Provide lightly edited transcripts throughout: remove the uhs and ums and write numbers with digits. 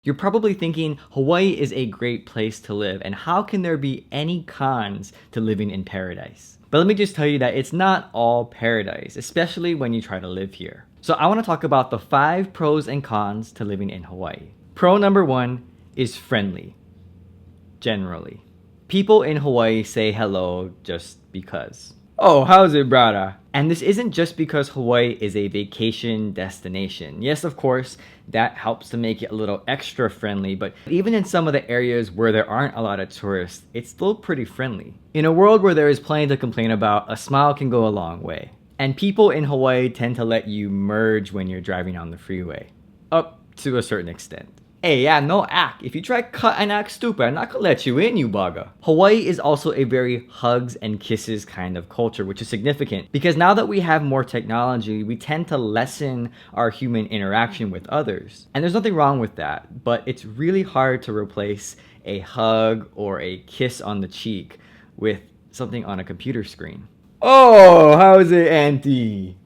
You're probably thinking Hawaii is a great place to live, and how can there be any cons to living in paradise? But let me just tell you that it's not all paradise, especially when you try to live here. So I want to talk about the 5 pros and cons to living in Hawaii. Pro number 1 is friendly, generally. People in Hawaii say hello just because. Oh, how's it, brother? And this isn't just because Hawaii is a vacation destination. Yes, of course, that helps to make it a little extra friendly, but even in some of the areas where there aren't a lot of tourists, it's still pretty friendly. In a world where there is plenty to complain about, a smile can go a long way. And people in Hawaii tend to let you merge when you're driving on the freeway. Up to a certain extent. Hey, yeah, no act. If you try cut and act stupid, I'm not gonna let you in, you bugger. Hawaii is also a very hugs and kisses kind of culture, which is significant because now that we have more technology, we tend to lessen our human interaction with others. And there's nothing wrong with that, but it's really hard to replace a hug or a kiss on the cheek with something on a computer screen. Oh, how's it, Auntie?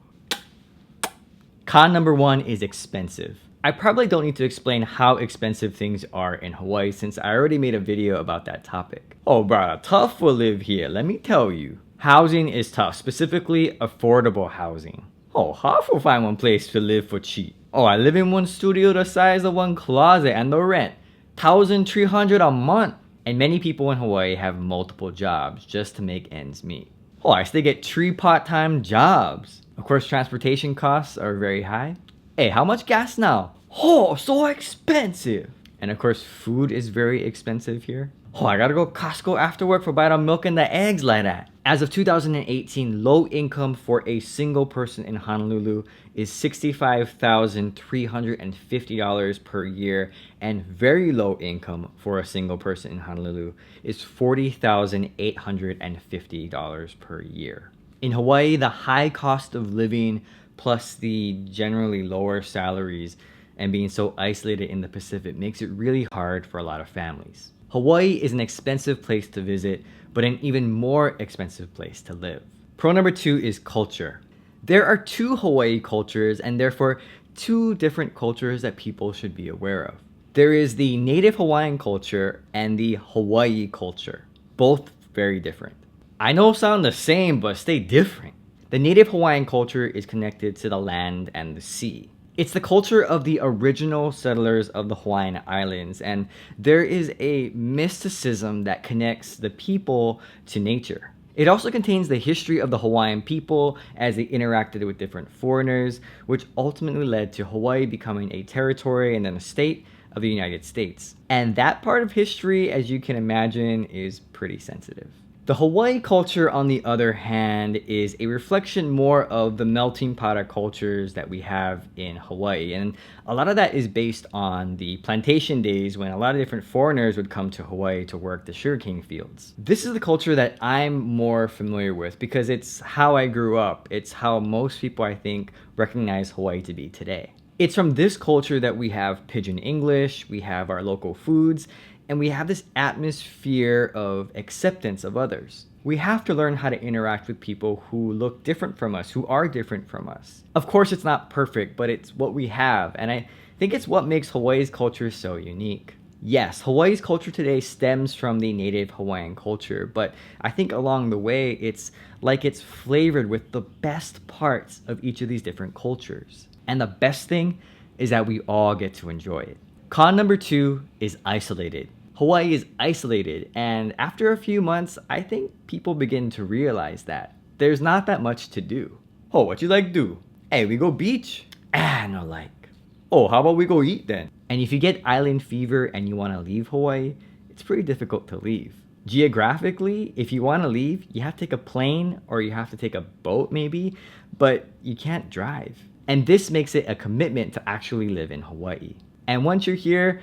Con number 1 is expensive. I probably don't need to explain how expensive things are in Hawaii since I already made a video about that topic. Oh brother, tough to live here, let me tell you. Housing is tough, specifically affordable housing. Oh, hard to find one place to live for cheap. Oh, I live in one studio the size of one closet and the rent, $1,300 a month. And many people in Hawaii have multiple jobs just to make ends meet. Oh, I still get 3 part-time jobs. Of course, transportation costs are very high. Hey, how much gas now? Oh, so expensive. And of course, food is very expensive here. Oh, I gotta go Costco after work for buy the milk and the eggs like that. As of 2018, low income for a single person in Honolulu is $65,350 per year, and very low income for a single person in Honolulu is $40,850 per year. In Hawaii, the high cost of living plus the generally lower salaries and being so isolated in the Pacific makes it really hard for a lot of families. Hawaii is an expensive place to visit, but an even more expensive place to live. Pro number 2 is culture. There are 2 Hawaii cultures and therefore 2 different cultures that people should be aware of. There is the Native Hawaiian culture and the Hawaii culture, both very different. I know sound the same, but stay different. The Native Hawaiian culture is connected to the land and the sea. It's the culture of the original settlers of the Hawaiian Islands, and there is a mysticism that connects the people to nature. It also contains the history of the Hawaiian people as they interacted with different foreigners, which ultimately led to Hawaii becoming a territory and then a state of the United States. And that part of history, as you can imagine, is pretty sensitive. The Hawaii culture, on the other hand, is a reflection more of the melting pot of cultures that we have in Hawaii. And a lot of that is based on the plantation days when a lot of different foreigners would come to Hawaii to work the sugarcane fields. This is the culture that I'm more familiar with because it's how I grew up. It's how most people, I think, recognize Hawaii to be today. It's from this culture that we have Pidgin English, we have our local foods, and we have this atmosphere of acceptance of others. We have to learn how to interact with people who look different from us, who are different from us. Of course, it's not perfect, but it's what we have, and I think it's what makes Hawaii's culture so unique. Yes, Hawaii's culture today stems from the Native Hawaiian culture, but I think along the way, it's like it's flavored with the best parts of each of these different cultures. And the best thing is that we all get to enjoy it. Con number 2 is isolated. Hawaii is isolated, and after a few months, I think people begin to realize that there's not that much to do. Oh, what you like do? Hey, we go beach? Ah, no like. Oh, how about we go eat then? And if you get island fever and you want to leave Hawaii, it's pretty difficult to leave. Geographically, if you want to leave, you have to take a plane or you have to take a boat maybe, but you can't drive. And this makes it a commitment to actually live in Hawaii. And once you're here,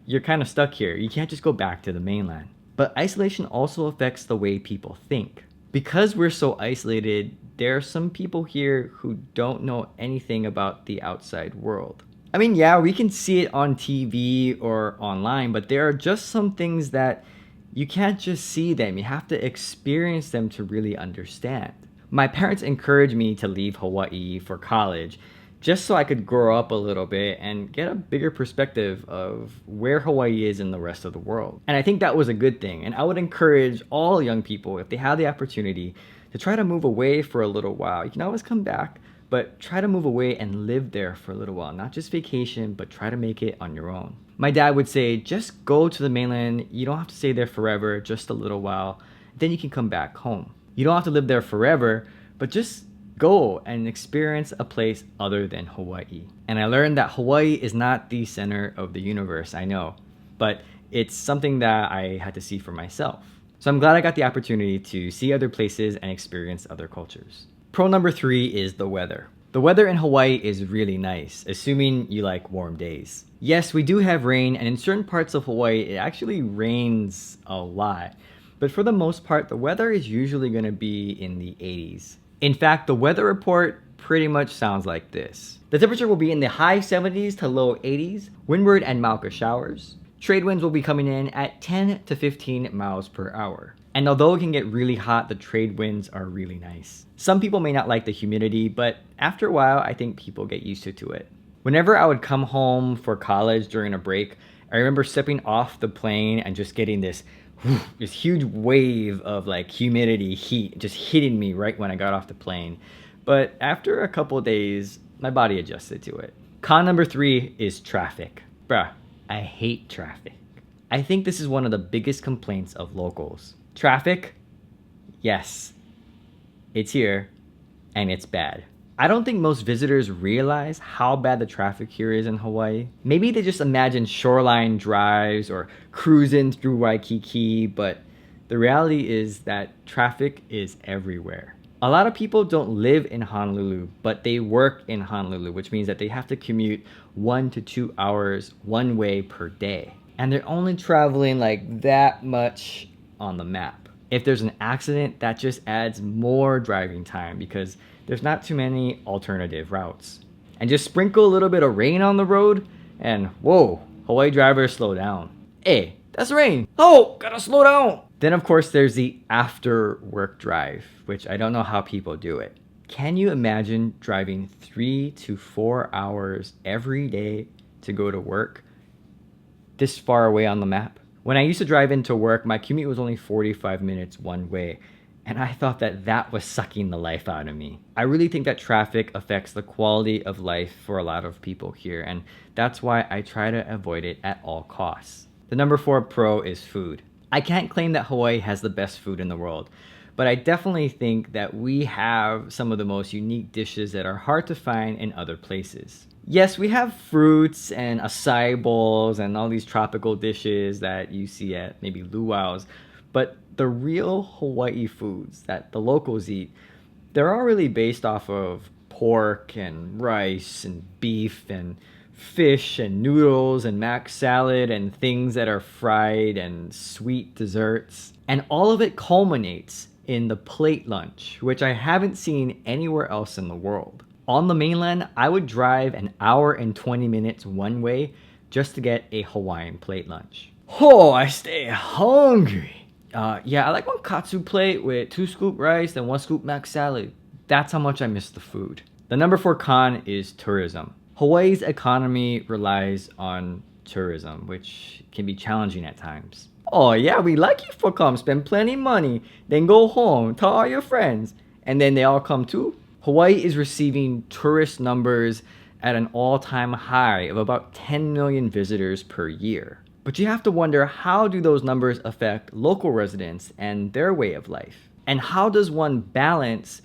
you're kind of stuck here. You can't just go back to the mainland. But isolation also affects the way people think. Because we're so isolated, there are some people here who don't know anything about the outside world. I mean, yeah, we can see it on TV or online, but there are just some things that you can't just see them. You have to experience them to really understand. My parents encouraged me to leave Hawaii for college just so I could grow up a little bit and get a bigger perspective of where Hawaii is in the rest of the world. And I think that was a good thing. And I would encourage all young people, if they have the opportunity, to try to move away for a little while. You can always come back, but try to move away and live there for a little while. Not just vacation, but try to make it on your own. My dad would say, just go to the mainland. You don't have to stay there forever, just a little while. Then you can come back home. You don't have to live there forever, but just go and experience a place other than Hawaii. And I learned that Hawaii is not the center of the universe, I know, but it's something that I had to see for myself. So I'm glad I got the opportunity to see other places and experience other cultures. Pro number 3 is the weather. The weather in Hawaii is really nice, assuming you like warm days. Yes, we do have rain, and in certain parts of Hawaii, it actually rains a lot. But for the most part, the weather is usually going to be in the 80s. In fact, the weather report pretty much sounds like this. The temperature will be in the high 70s to low 80s, windward and Mauka showers. Trade winds will be coming in at 10 to 15 miles per hour. And although it can get really hot, the trade winds are really nice. Some people may not like the humidity, but after a while, I think people get used to it. Whenever I would come home for college during a break, I remember stepping off the plane and just getting this huge wave of like humidity, heat just hitting me right when I got off the plane. But after a couple days, my body adjusted to it. Con number 3 is traffic. Bruh, I hate traffic. I think this is one of the biggest complaints of locals. Traffic? Yes, it's here and it's bad. I don't think most visitors realize how bad the traffic here is in Hawaii. Maybe they just imagine shoreline drives or cruising through Waikiki, but the reality is that traffic is everywhere. A lot of people don't live in Honolulu, but they work in Honolulu, which means that they have to commute 1 to 2 hours one way per day. And they're only traveling like that much on the map. If there's an accident, that just adds more driving time because there's not too many alternative routes. And just sprinkle a little bit of rain on the road and whoa, Hawaii drivers slow down. Hey, that's rain. Oh, gotta slow down. Then of course there's the after work drive, which I don't know how people do it. Can you imagine driving 3 to 4 hours every day to go to work this far away on the map? When I used to drive into work, my commute was only 45 minutes one way. And I thought that that was sucking the life out of me. I really think that traffic affects the quality of life for a lot of people here, and that's why I try to avoid it at all costs. The number 4 pro is food. I can't claim that Hawaii has the best food in the world, but I definitely think that we have some of the most unique dishes that are hard to find in other places. Yes, we have fruits and acai bowls and all these tropical dishes that you see at maybe luau's, but the real Hawaii foods that the locals eat, they're all really based off of pork and rice and beef and fish and noodles and mac salad and things that are fried and sweet desserts. And all of it culminates in the plate lunch, which I haven't seen anywhere else in the world. On the mainland, I would drive an hour and 20 minutes one way just to get a Hawaiian plate lunch. Oh, I stay hungry. Yeah, I like one katsu plate with 2 scoop rice and 1 scoop mac salad. That's how much I miss the food. The number 4 con is tourism. Hawaii's economy relies on tourism, which can be challenging at times. Oh yeah, we like you for come, spend plenty money, then go home, tell all your friends, and then they all come too. Hawaii is receiving tourist numbers at an all-time high of about 10 million visitors per year. But you have to wonder, how do those numbers affect local residents and their way of life? And how does one balance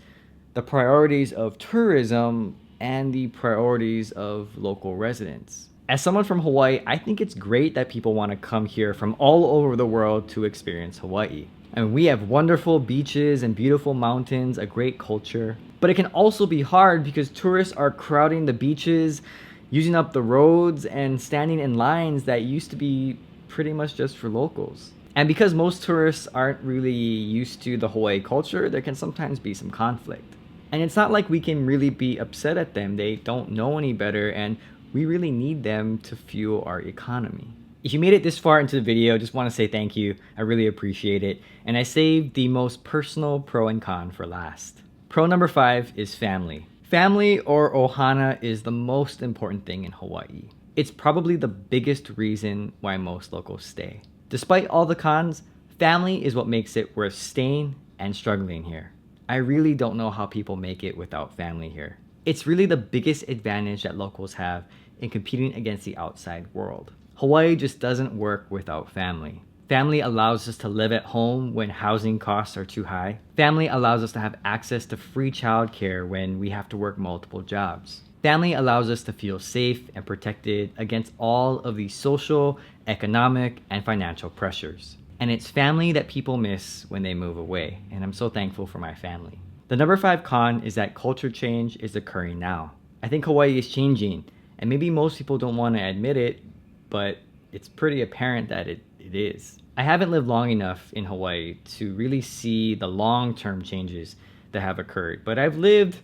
the priorities of tourism and the priorities of local residents? As someone from Hawaii, I think it's great that people want to come here from all over the world to experience Hawaii. And we have wonderful beaches and beautiful mountains, a great culture. But it can also be hard because tourists are crowding the beaches, using up the roads, and standing in lines that used to be pretty much just for locals. And because most tourists aren't really used to the Hawaii culture, there can sometimes be some conflict. And it's not like we can really be upset at them. They don't know any better, and we really need them to fuel our economy. If you made it this far into the video, just want to say thank you. I really appreciate it. And I saved the most personal pro and con for last. Pro number 5 is family. Family, or ohana, is the most important thing in Hawaii. It's probably the biggest reason why most locals stay. Despite all the cons, family is what makes it worth staying and struggling here. I really don't know how people make it without family here. It's really the biggest advantage that locals have in competing against the outside world. Hawaii just doesn't work without family. Family allows us to live at home when housing costs are too high. Family allows us to have access to free childcare when we have to work multiple jobs. Family allows us to feel safe and protected against all of the social, economic, and financial pressures. And it's family that people miss when they move away, and I'm so thankful for my family. The number 5 con is that culture change is occurring now. I think Hawaii is changing, and maybe most people don't want to admit it, but it's pretty apparent that it is. I haven't lived long enough in Hawaii to really see the long-term changes that have occurred, but I've lived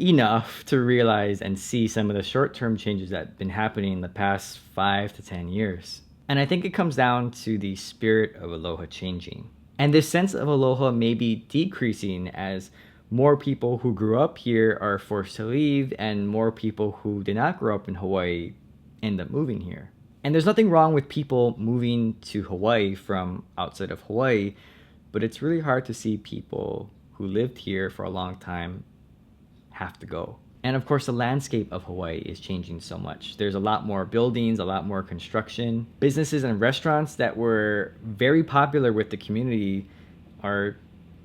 enough to realize and see some of the short-term changes that have been happening in the past 5 to 10 years. And I think it comes down to the spirit of aloha changing. And this sense of aloha may be decreasing as more people who grew up here are forced to leave and more people who did not grow up in Hawaii end up moving here. And there's nothing wrong with people moving to Hawaii from outside of Hawaii, but it's really hard to see people who lived here for a long time have to go. And of course, the landscape of Hawaii is changing so much. There's a lot more buildings, a lot more construction. Businesses and restaurants that were very popular with the community they're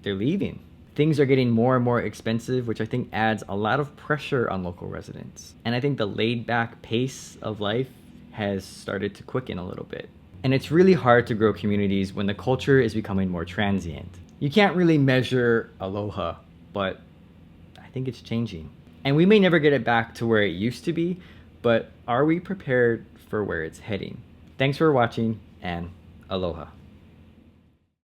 leaving. Things are getting more and more expensive, which I think adds a lot of pressure on local residents. And I think the laid back pace of life has started to quicken a little bit. And it's really hard to grow communities when the culture is becoming more transient. You can't really measure aloha, but I think it's changing. And we may never get it back to where it used to be, but are we prepared for where it's heading? Thanks for watching, and aloha.